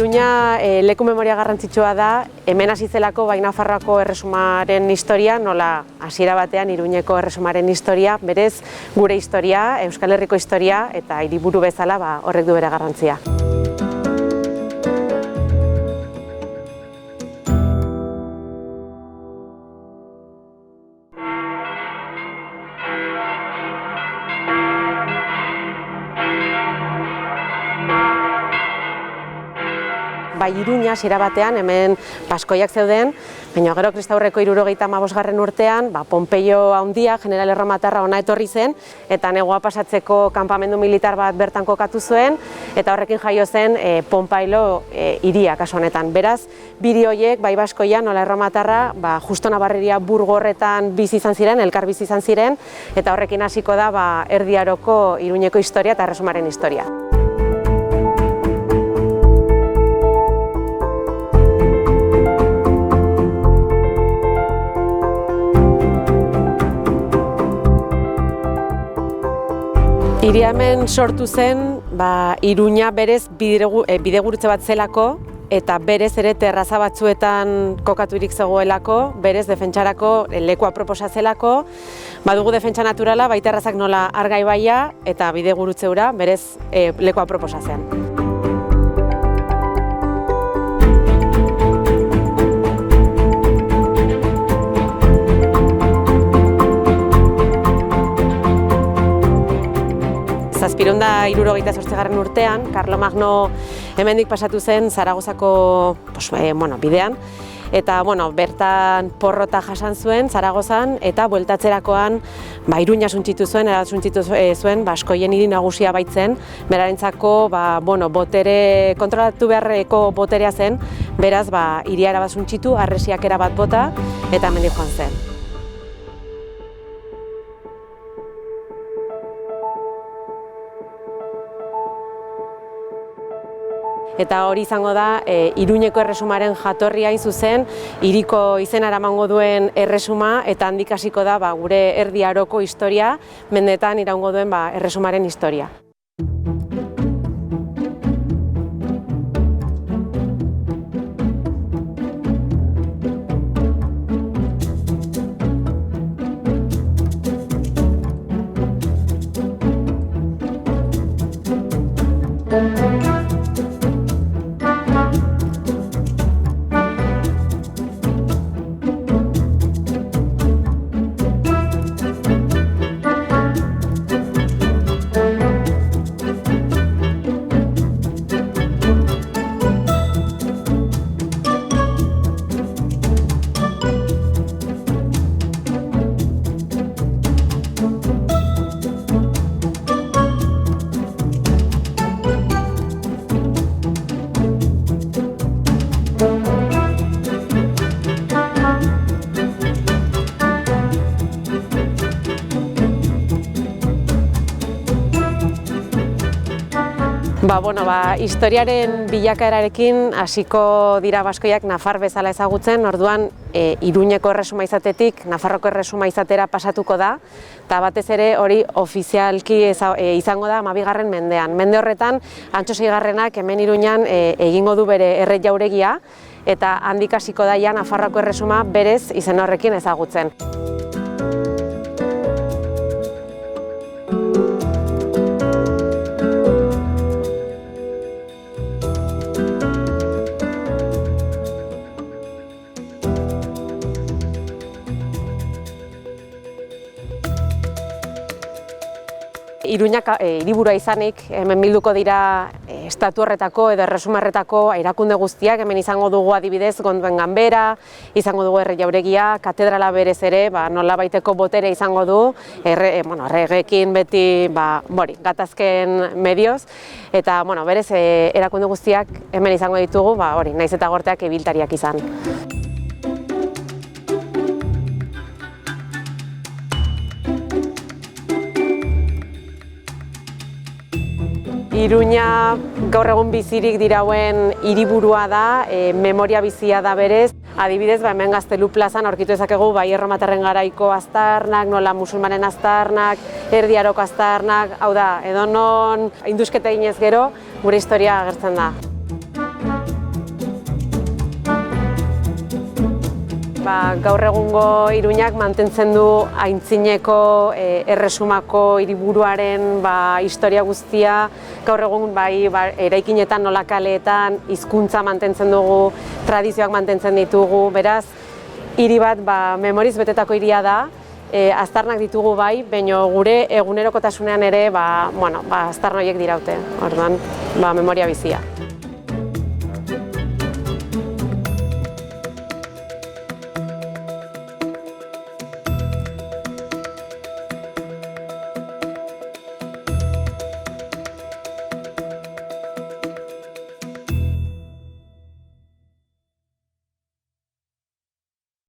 Iruña leku memoria garrantzitsua da, hemen hasi zelako bai Nafarroako erresumaren historia, nola hasiera batean Iruñeko erresumaren historia, berez gure historia, Euskal Herriko historia eta hiriburu bezala horrek du bere garrantzia. Bai Iruña hasiera batean hemen baskoiak zeuden, baina gero Kristaurreko 75. urtean Pompeio handia, general erromatarra hona etorri zen eta negoa pasatzeko kanpamendu militar bat bertan kokatu zuen eta horrekin jaio zen Ponpailo hiria kasu honetan. Beraz, biri horiek bai baskoian nola erromatarra justo Nabarreria Burgo horretan bizi izan ziren, elkar bizi izan ziren eta horrekin hasiko da Erdi Aroko Iruñeko historia eta erresumaren historia. Hiria hemen sortu zen Iruña berez bidegurutze bat zelako eta berez ere terraza batzuetan kokaturik zegoelako, berez defentsarako leku aproposa zelako, badugu defentsa naturala, bai terrazak nola Arga ibaia eta bidegurutze hura berez leku aproposa zen. Zazpireunda 78. urtean, Karlomagno hemendik pasatu zen Zaragozako bidean, eta bertan porrota jasan zuen Zaragozan eta bueltatzerakoan Iruña suntsitu zuen, baskoien hiri nagusia baitzen, berarentzako botere kontrolatu beharreko boterea zen, beraz hiria erabat suntsitu, harresiak erabat bota eta hemendik joan zen. Eta hori izango da Iruñeko erresumaren jatorria hain zuzen, hiriko izena eramango duen erresuma eta handik hasiko da gure Erdi Aroko historia, mendetan iraungo duen erresumaren historia. Historiaren bilakaerarekin hasiko dira baskoiak Nafar bezala ezagutzen, orduan Iruñeko erresuma izatetik Nafarroko erresuma izatera pasatuko da, eta batez ere hori ofizialki izango da 12. mendean. Mende horretan, Antso Seigarrenak hemen Iruñan egingo du bere erre jauregia, eta handik hasiko da Nafarroko erresuma berez izen horrekin ezagutzen. Iruñak hiriburua izanik, hemen bilduko dira estatu horretako edo erresuma horretako erakunde guztiak, hemen izango dugu adibidez Gonduen Ganbera, izango dugu erre jauregia, katedrala berez ere, nolabaiteko botere izango du, erregeekin beti gatazken medioz, eta berez erakunde guztiak hemen izango ditugu, naiz eta gorteak ibiltariak izan. Iruña gaur egun bizirik dirauen hiriburua da, memoria bizia da berez. Adibidez, hemen Gaztelu plazan aurkitu dezakegu bai erromatarren garaiko aztarnak, nola musulmanen aztarnak, Erdi Aroko aztarnak, hau da, edonon indusketa eginez gero, gure historia agertzen da. gaur egungo Iruñak mantentzen du aintzineko erresumako hiriburuaren historia guztia. Gaur egun eraikinetan, nola kaleetan, hizkuntza mantentzen dugu, tradizioak mantentzen ditugu, beraz, hiri bat memoriz betetako hiria da, aztarnak ditugu bai, baina gure egunerokotasunean ere aztarna horiek diraute, orduan, memoria bizia.